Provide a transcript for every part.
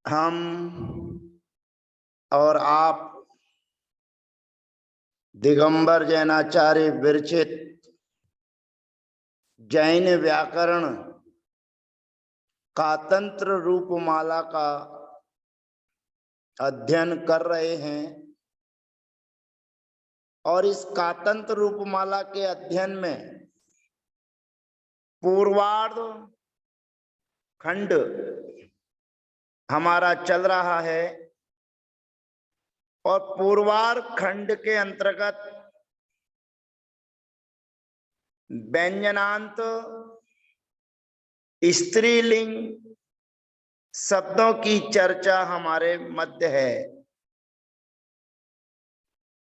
हम और आप दिगंबर जैनाचार्य विरचित जैन व्याकरण कातंत्र रूपमाला का अध्ययन कर रहे हैं और इस कातंत्र रूपमाला के अध्ययन में पूर्वार्ध खंड हमारा चल रहा है और पूर्वार्ध खंड के अंतर्गत व्यंजनांत स्त्रीलिंग शब्दों की चर्चा हमारे मध्य है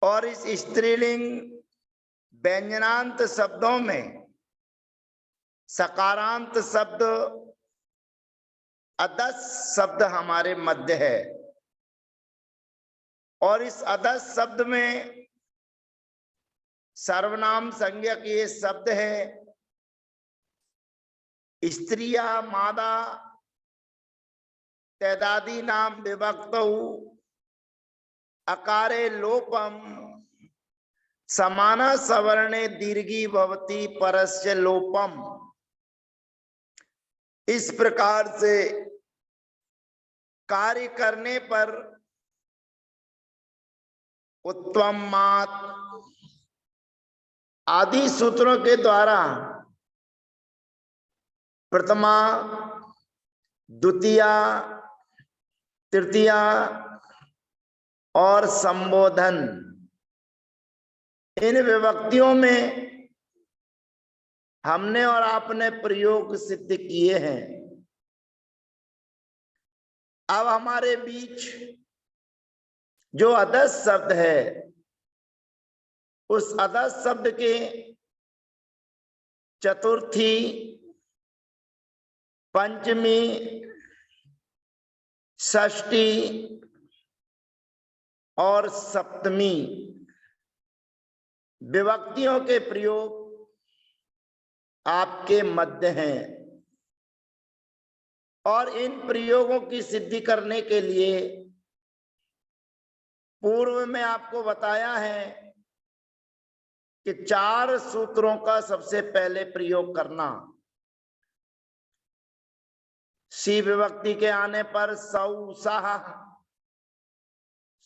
और इस स्त्रीलिंग व्यंजनांत शब्दों में सकारांत शब्द अदस शब्द हमारे मध्य है और इस अदस शब्द में सर्वनाम संज्ञक ये शब्द है स्त्रिया मादा तैदादी नाम विभक्त अकारे लोपम समाना सवर्णे दीर्घी भवती परस्य लोपम। इस प्रकार से कार्य करने पर उत्तम मात आदि सूत्रों के द्वारा प्रथमा द्वितीया तृतीया और संबोधन इन विभक्तियों में हमने और आपने प्रयोग सिद्ध किए हैं। अब हमारे बीच जो अदस शब्द है उस अदस शब्द के चतुर्थी पंचमी षष्ठी और सप्तमी विभक्तियों के प्रयोग आपके मध्य हैं और इन प्रयोगों की सिद्धि करने के लिए पूर्व में आपको बताया है कि 4 सूत्रों का सबसे पहले प्रयोग करना। सी विभक्ति के आने पर सौ सह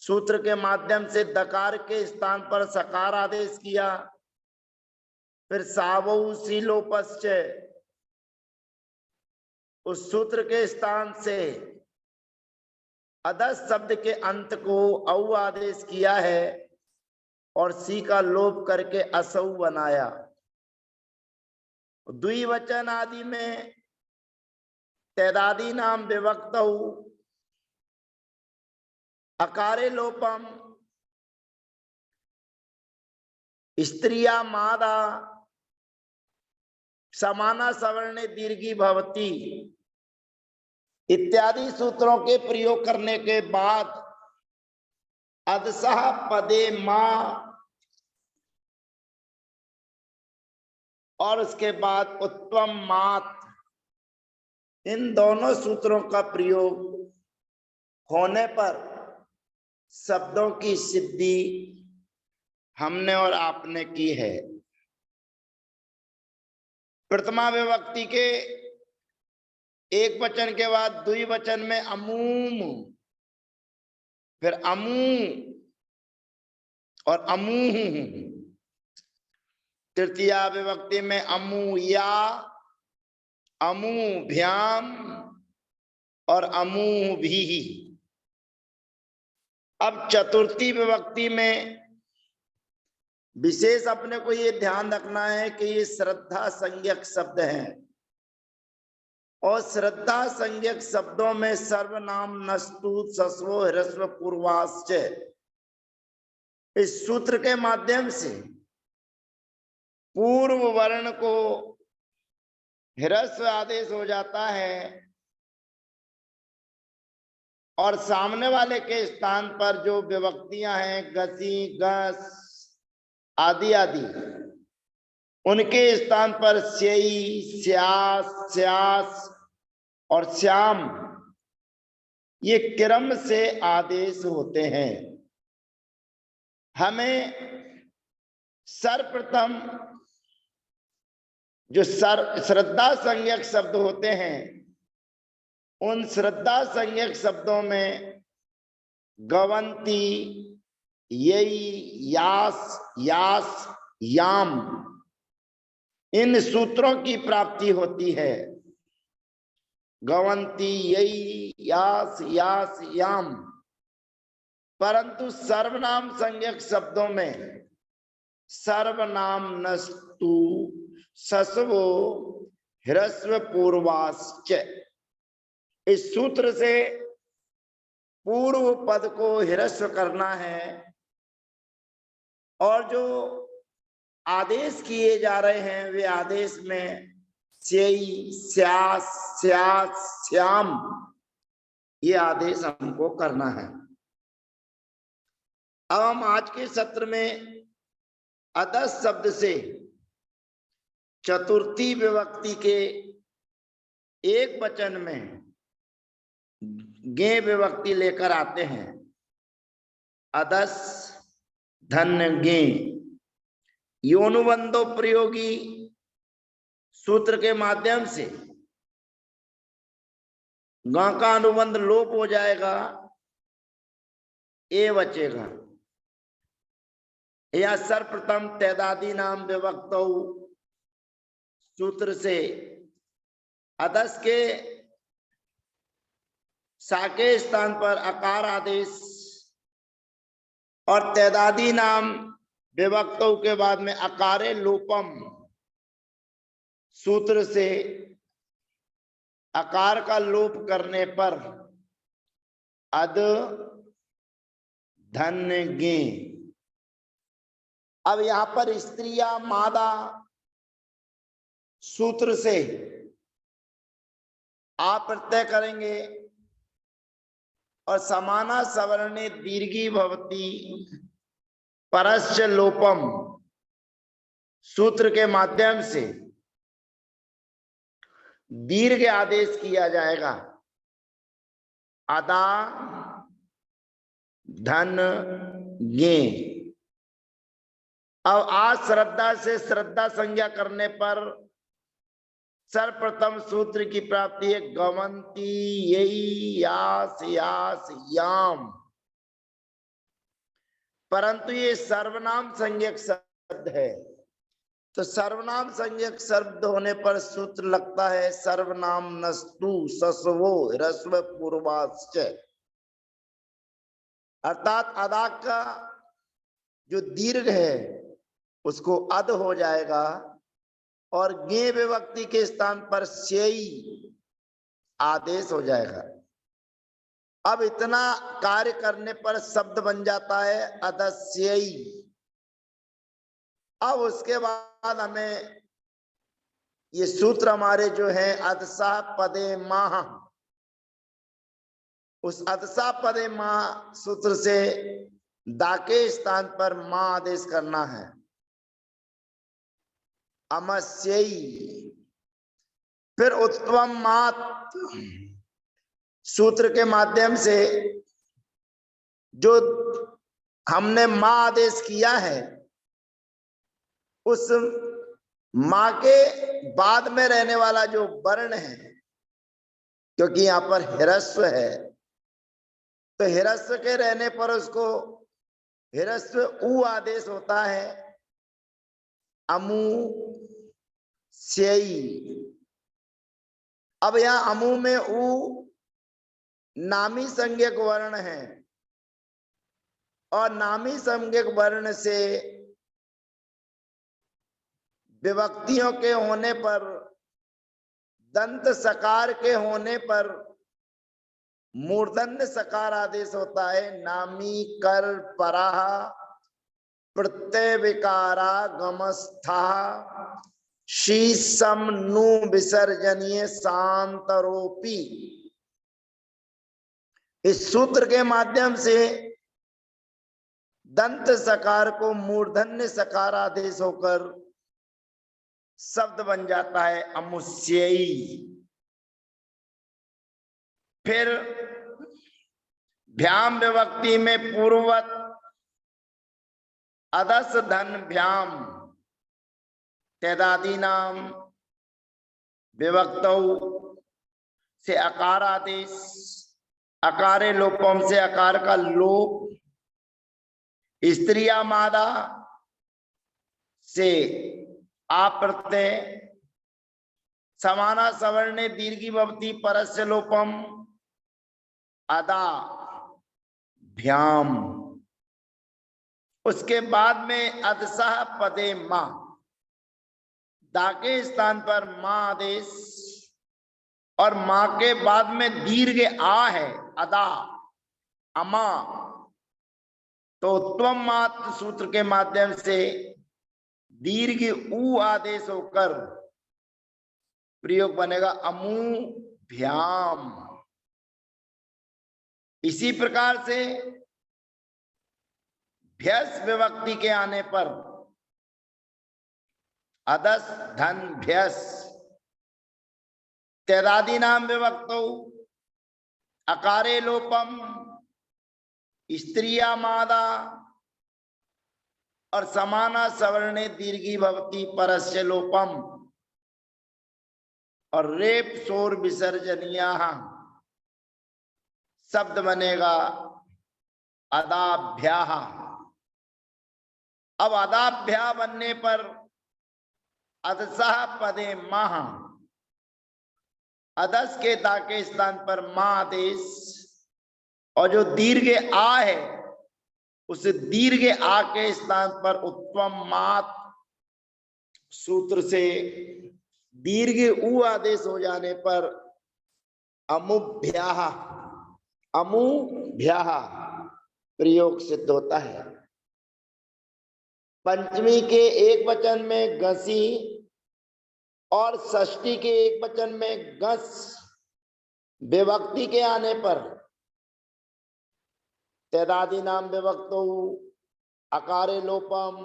सूत्र के माध्यम से दकार के स्थान पर सकार आदेश किया, फिर सावऊ सीलोपश्च उस सूत्र के स्थान से अदस शब्द के अंत को औ आदेश किया है और सी का लोप करके असौ बनाया। द्विवचन आदि में तैदादी नाम विभक्त अकारे लोपम स्त्रिया मादा समाना सवर्णे दीर्घी भवती इत्यादि सूत्रों के प्रयोग करने के बाद अदसह पदे मां और उसके बाद उत्तम मात इन दोनों सूत्रों का प्रयोग होने पर शब्दों की सिद्धि हमने और आपने की है। प्रथमा विभक्ति के एक वचन के बाद द्विवचन में अमूम, फिर अमू और अमूह, तृतीया विभक्ति में अमूया, अमूभ्याम और अमूह भी। अब चतुर्थी विभक्ति में विशेष अपने को ये ध्यान रखना है कि ये श्रद्धा संज्ञक शब्द हैं और श्रद्धा संज्ञक शब्दों में सर्वनाम नस्तु सस्वो ह्रस्व पूर्वाश्च इस सूत्र के माध्यम से पूर्व वर्ण को ह्रस्व आदेश हो जाता है और सामने वाले के स्थान पर जो विभक्तियां हैं गसी गस आदि आदि उनके स्थान पर स्यई स्यास स्यास और श्याम ये क्रम से आदेश होते हैं। हमें सर्वप्रथम जो श्रद्धा संज्ञक शब्द होते हैं, उन श्रद्धा संज्ञक शब्दों में गवंती, यई, यास, यास, याम, इन सूत्रों की प्राप्ति होती है। गवंती, यई, यास, यास, याम। परंतु सर्वनाम संज्ञक शब्दों में सर्वनाम नस्तु, सस्वो, ह्रस्व पूर्वाश्च, इस सूत्र से पूर्व पद को ह्रस्व करना है और जो आदेश किए जा रहे हैं वे आदेश में स्यई, स्यास, स्यास, श्याम, ये आदेश हमको करना है। अब हम आज के सत्र में अदस शब्द से चतुर्थी विभक्ति के एक वचन में गे विभक्ति लेकर आते हैं। अदस, धन, गे, योनुबंधो प्रयोगी सूत्र के माध्यम से गा का अनुबंध लोप हो जाएगा, ए बचेगा। या सर्वप्रथम तैदादी नाम विभक्त सूत्र से अदस के सा के स्थान पर अकार आदेश और तैदादी नाम विभक्तों के बाद में अकारे लोपम सूत्र से अकार का लोप करने पर अद, धन, गे। अब यहां पर स्त्रिया मादा सूत्र से आ प्रत्यय करेंगे और समाना सवर्णे दीर्घी भवती परश्च लोपम सूत्र के माध्यम से दीर्घ आदेश किया जाएगा। अदा, धन, गे। अब आज श्रद्धा से श्रद्धा संज्ञा करने पर सर्वप्रथम सूत्र की प्राप्ति है गवंती, यई, यास, यास, याम। परंतु ये सर्वनाम संज्ञक शब्द है, तो सर्वनाम संज्ञक शब्द होने पर सूत्र लगता है सर्वनाम नस्तु, सस्वो, ह्रस्व पूर्वाश्च। अर्थात अदा का जो दीर्घ है उसको अद हो जाएगा और गे विभक्ति के स्थान पर स्यई आदेश हो जाएगा। अब इतना कार्य करने पर शब्द बन जाता है अदस्यई। अब उसके बाद हमें ये सूत्र हमारे जो है अदसा पदे माह, उस अदसा पदे माह सूत्र से दा के स्थान पर मां आदेश करना है। अमस्यई। फिर उत्तम मात सूत्र के माध्यम से जो हमने मां आदेश किया है उस मां के बाद में रहने वाला जो वर्ण है, क्योंकि यहां पर ह्रस्व है, तो ह्रस्व के रहने पर उसको ह्रस्व उ आदेश होता है। अमु, स्यई। अब यहां अमु में उ नामी संज्ञक वर्ण है और नामी संज्ञक वर्ण से विभक्तियों के होने पर, दंत सकार के होने पर मूर्धन्य सकार आदेश होता है। नामी कर पराह प्रत्यय विकारा गमस्था शीसम नु विसर्जनीय शांतरोपी। इस सूत्र के माध्यम से दंत सकार को मूर्धन्य सकार आदेश होकर शब्द बन जाता है अमुस्यई। फिर भ्याम विभक्ति में पूर्ववत अदस धन भ्याम तैदादी नाम विभक्तौ से अकार आदेश, अकारे लोपम से अकार का लोप, स्त्रिया मादा से आप्रत्यय, समाना सवर्णे दीर्घी भवती परस्य लोपम अदा भ्याम। उसके बाद में अदसह पदे मां, दा के स्थान पर मां आदेश और मां के बाद में दीर्घ आ है अदा अमा, तो त्वम मात्र सूत्र के माध्यम से दीर्घ उ आदेश होकर प्रयोग बनेगा अमू भ्याम। इसी प्रकार से भ्यस विभक्ति के आने पर अदस धन भ्यस तैदादी नाम विभक्तो अकारे लोपम, स्त्रिया मादा और समाना सवर्णे दीर्घी भवती परस्य लोपम और रेप शोर विसर्जनिया शब्द बनेगा अदाभ्या। अब अदाभ्या बनने पर अदसह पदे माह, अदस के दा के स्थान पर मां आदेश और जो दीर्घ आ है उस दीर्घ आ के स्थान पर उत्तम मात सूत्र से दीर्घ उ आदेश हो जाने पर अमुभ्याः, अमुभ्याः प्रयोग सिद्ध होता है। पंचमी के एक वचन में घसी और षष्ठी के एक वचन में घस विभक्ति के आने पर तैदादी नाम विभक्तो अकारे लोपम,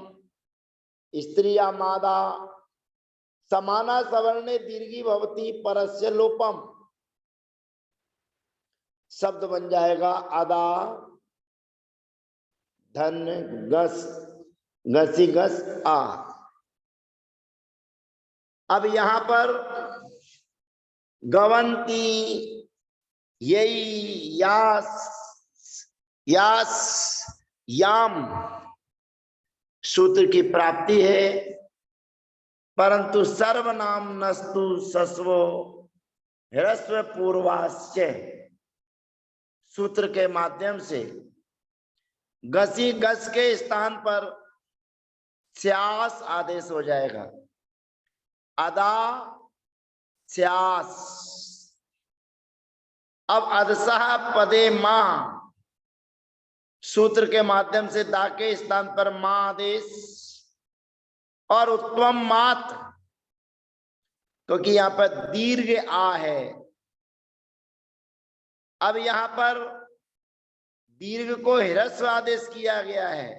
स्त्रिया मादा, समाना सवर्णे दीर्घी भवती परस्य लोपम शब्द बन जाएगा अदा धन गस घसी घस आ। अब यहां पर गवंती यही यास यास याम सूत्र की प्राप्ति है, परंतु सर्वनाम नस्तु सस्वो ह्रस्व पूर्वाश्च सूत्र के माध्यम से घसी घस के स्थान पर स्यास आदेश हो जाएगा, अदा स्यास। अब अदसह पदे मां सूत्र के माध्यम से दा के स्थान पर मां आदेश और उत्तम मात, क्योंकि यहां पर दीर्घ आ है। अब यहां पर दीर्घ को ह्रस्व आदेश किया गया है,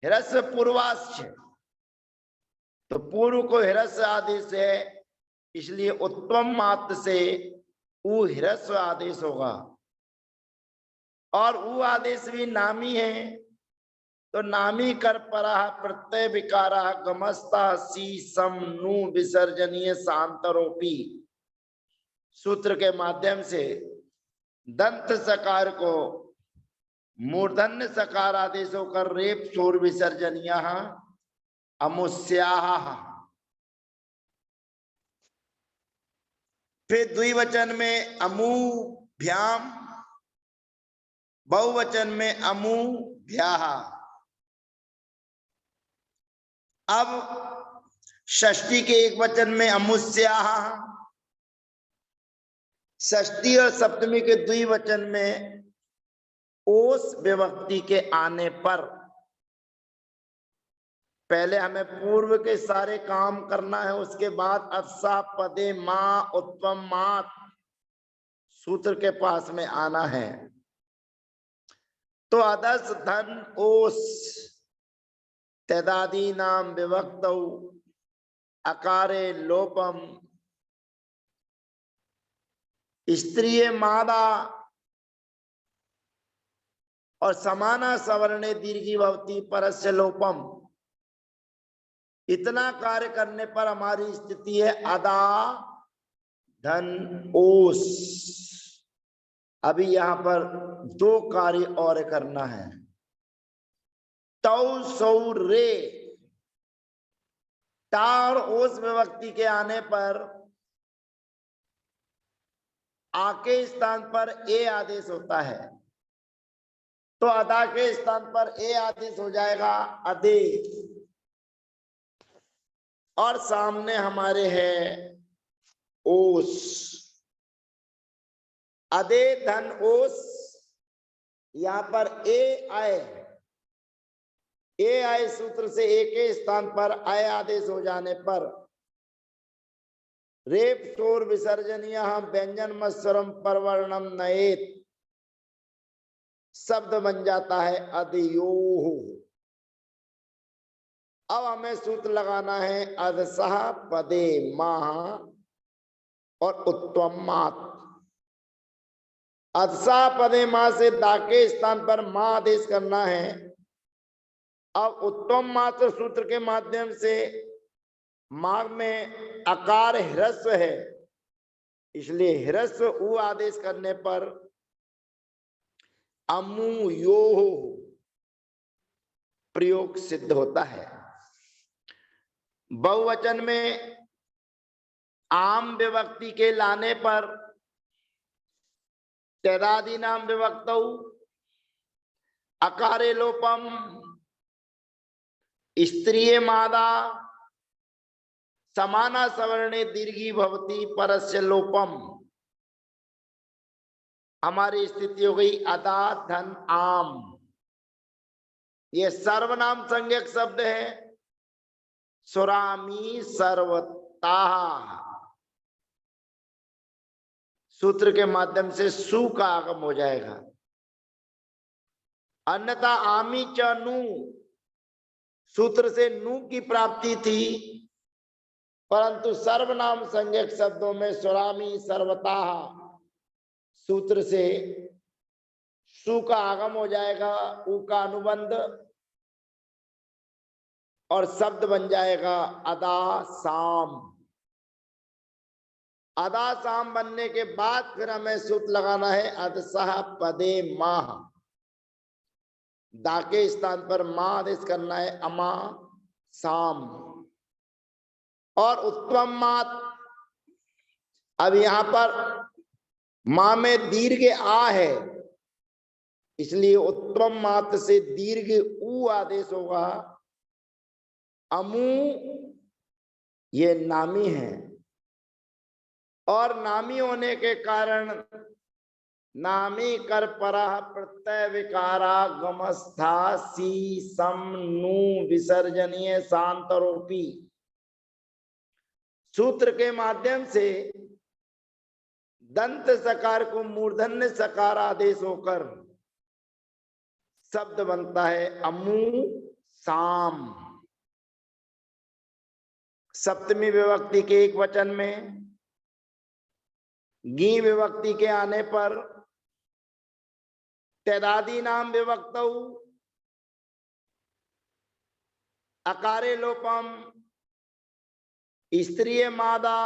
ह्रस्व पूर्वाश्च, तो पूर्व को ह्रस्व आदेश है, इसलिए उत्तम मात्र से उ ह्रस्व आदेश होगा और उ आदेश भी नामी है, तो नामी कर परा प्रत्यय विकारा गमस्ता सी सम नु विसर्जनीय शांतरोपी सूत्र के माध्यम से दंत सकार को मूर्धन्य सकार आदेश होकर रेप शोर विसर्जनीय अमुस्याः। फिर द्विवचन में अमुभ्याम, बहुवचन में अमुभ्याः। अब षष्ठी के एक वचन में अमुस्याः, षष्ठी और सप्तमी के द्विवचन में ओस विभक्ति के आने पर पहले हमें पूर्व के सारे काम करना है, उसके बाद अदसा पदे मां उत्तम मात सूत्र के पास में आना है। तो अदस धन ओस तैदादी नाम विभक्तौ अकारे लोपम, स्त्रिये मादा और समाना सवर्णे दीर्घी भवती परस्य लोपम, इतना कार्य करने पर हमारी स्थिति है अदा धन ओस। अभी यहां पर दो कार्य और करना है। तौ सौ रे, टा और ओस विभक्ति के आने पर आ के स्थान पर ए आदेश होता है, तो अदा के स्थान पर ए आदेश हो जाएगा अदे, और सामने हमारे है ओस। अदे धन ओस, यहां पर ए आए, ए आए सूत्र से ए के स्थान पर आय आदेश हो जाने पर रेप शोर विसर्जनीय व्यंजन मत्सरम परवर्णम नएत शब्द बन जाता है अदयोः। अब हमें सूत्र लगाना है अदसः पदे माह और उत्तमात्। अदसा पदे माह से दा के स्थान पर मां आदेश करना है। अब उत्तम मात्र सूत्र के माध्यम से माग में अकार ह्रस्व है, इसलिए ह्रस्व उ आदेश करने पर अमु यो प्रयोग सिद्ध होता है। बहुवचन में आम विभक्ति के लाने पर तैरादी नाम विभक्तौ अकारे लोपम, स्त्रीय मादा समाना सवर्णे दीर्घी भवती परस्य लोपम, हमारी स्थिति हो गई अदा धन आम। ये सर्वनाम संज्ञक शब्द है। सुरामी सर्वता, सूत्र के माध्यम से सु का आगम हो जाएगा। अन्यथा आमी च नु, सूत्र से नु की प्राप्ति थी, परंतु सर्वनाम संज्ञक शब्दों में सुरामी सर्वता सूत्र से सु का आगम हो जाएगा, उ का अनुबंध, और शब्द बन जाएगा अदा साम। अदा साम बनने के बाद फिर हमें सूत्र लगाना है अदसः पदे माह, दा के स्थान पर मां आदेश करना है अमा साम। और उत्तम मात, अब यहां पर मां में दीर्घ आ है, इसलिए उत्तम मात से दीर्घ उ आदेश होगा। अमु ये नामी है, और नामी होने के कारण नामी कर परा प्रत्यय विकारा गमस्था सी सम नु विसर्जनीय शांतरोपी, सूत्र के माध्यम से दंत सकार को मूर्धन्य सकार आदेश होकर शब्द बनता है अमु साम। सप्तमी विभक्ति के एक वचन में गी विभक्ति के आने पर तैदादी नाम विभक्तौ अकारे लोपम, स्त्रीय मादा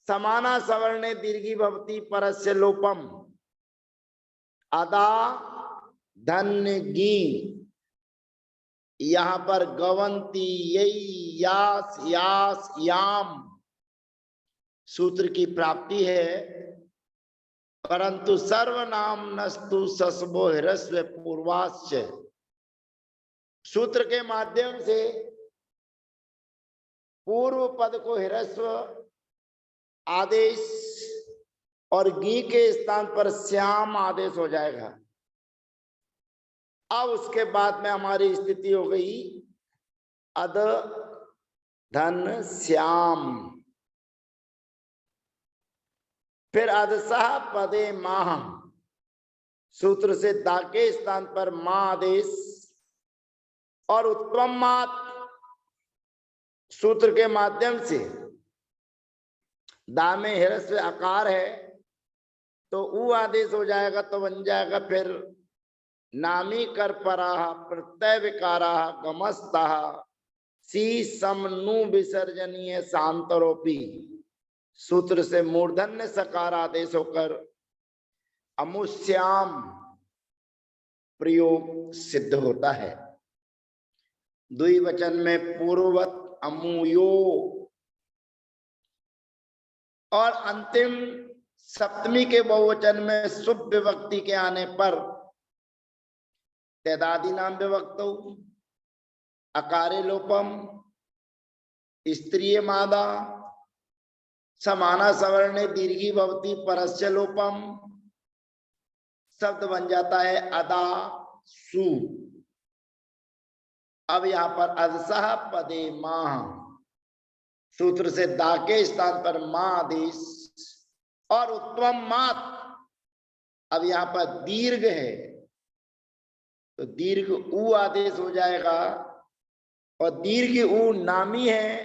समाना सवर्णे दीर्घी भवती परस्य लोपम, अदा धन्य गी, यहां पर गवंती यई यास यास याम सूत्र की प्राप्ति है, परंतु सर्वनाम नस्तु सस्बो ह्रस्व पूर्वाश्च, सूत्र के माध्यम से पूर्व पद को ह्रस्व आदेश और गी के स्थान पर श्याम आदेश हो जाएगा। अब उसके बाद में हमारी स्थिति हो गई अद धन श्याम। फिर अदसः पदे माह, सूत्र से दा के स्थान पर मां आदेश, और उत्तम मात सूत्र के माध्यम से दा में ह्रस्व आकार है, तो उ आदेश हो जाएगा, तो बन जाएगा फिर नामी कर पराह प्रत्यय विकाराः गमस्ताः सी सम नु विसर्जनीय शांतरोपी। सूत्र से मूर्धन्य सकार आदेश होकर अमुश्याम प्रयोग सिद्ध होता है। द्विवचन में पूर्ववत अमुयो और अंतिम सप्तमी के बहुवचन में शुभ विभक्ति के आने पर तैदादी नाम विभक्तौ अकारे लोपम स्त्रीय मादा समाना सवर्णे दीर्घी भवती परस्य लोपम शब्द बन जाता है अदा सु। अब यहां पर अदसह पदे माह सूत्र से दा के स्थान पर मां आदेश और उत्तम मात। अब यहां पर दीर्घ है तो दीर्घ उ आदेश हो जाएगा और दीर्घ उ नामी है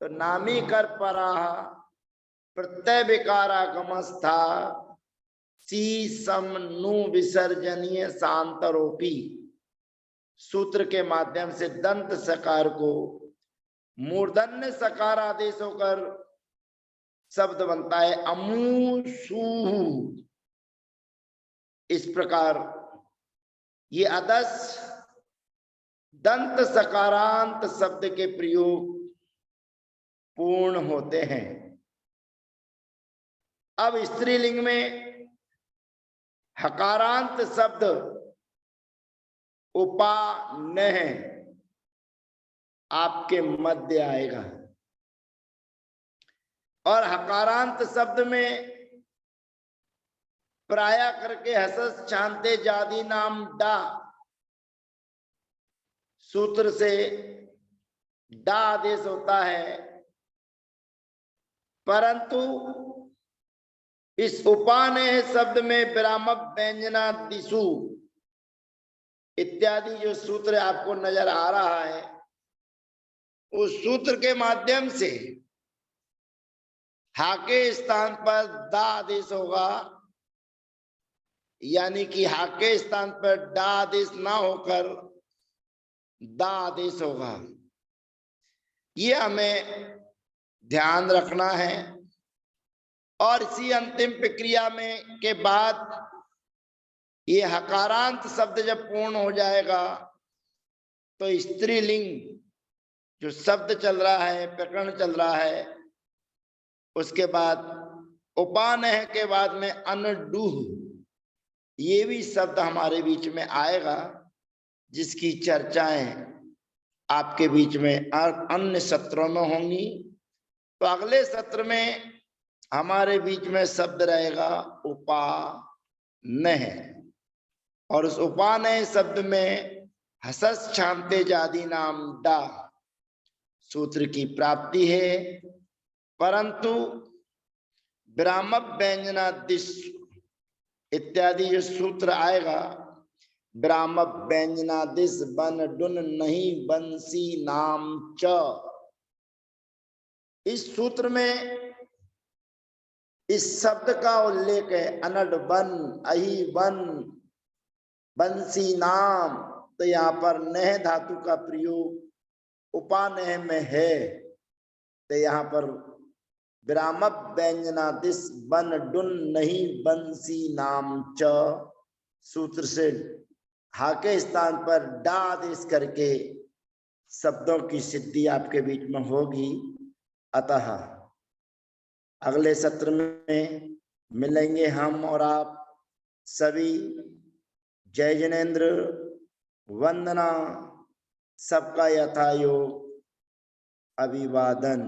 तो नामी कर पराह प्रत्यय विकारागमस्था सी सम नु विसर्जनीय शांतरोपी। सूत्र के माध्यम से दंत सकार को मूर्धन्य सकार आदेश होकर शब्द बनता है अमूसू। इस प्रकार ये अदस दंत सकारांत शब्द के प्रयोग पूर्ण होते हैं। अब स्त्रीलिंग में हकारांत शब्द उपानह आपके मध्य आएगा और हकारांत शब्द में प्राय करके हसस शांते जादी नाम डा सूत्र से डा आदेश होता है, परंतु इस उपानह शब्द में विरामक व्यंजना दिशु इत्यादि जो सूत्र आपको नजर आ रहा है उस सूत्र के माध्यम से हा के स्थान पर दा आदेश होगा, यानी कि हा के स्थान पर डा आदेश ना होकर दा आदेश होगा। ये हमें ध्यान रखना है और इसी अंतिम प्रक्रिया में के बाद ये हकारांत शब्द जब पूर्ण हो जाएगा तो स्त्रीलिंग जो शब्द चल रहा है प्रकरण चल रहा है उसके बाद उपानह के बाद में अनडूह ये भी शब्द हमारे बीच में आएगा जिसकी चर्चाएं आपके बीच में अन्य सत्रों में होंगी। तो अगले सत्र में हमारे बीच में शब्द रहेगा उपानह और उस उपानह शब्द में हसस शांते जादी नाम डा सूत्र की प्राप्ति है, परंतु विरामक व्यंजना दिश इत्यादि जो सूत्र आएगा विरामक व्यंजना दिश बन डुन नहीं बंसी नाम च। इस सूत्र में इस शब्द का उल्लेख है अनड बन अहि बन बंसी नाम, तो यहाँ पर नह धातु का प्रयोग उपानह में है तो यहाँ पर विरामक व्यंजनादिश बन डुन नहीं बंसी नाम च सूत्र से हा के स्थान पर डा आदेश करके शब्दों की सिद्धि आपके बीच में होगी। अतः अगले सत्र में मिलेंगे हम और आप सभी। जय जिनेन्द्र, वंदना, सबका यथायोग अभिवादन।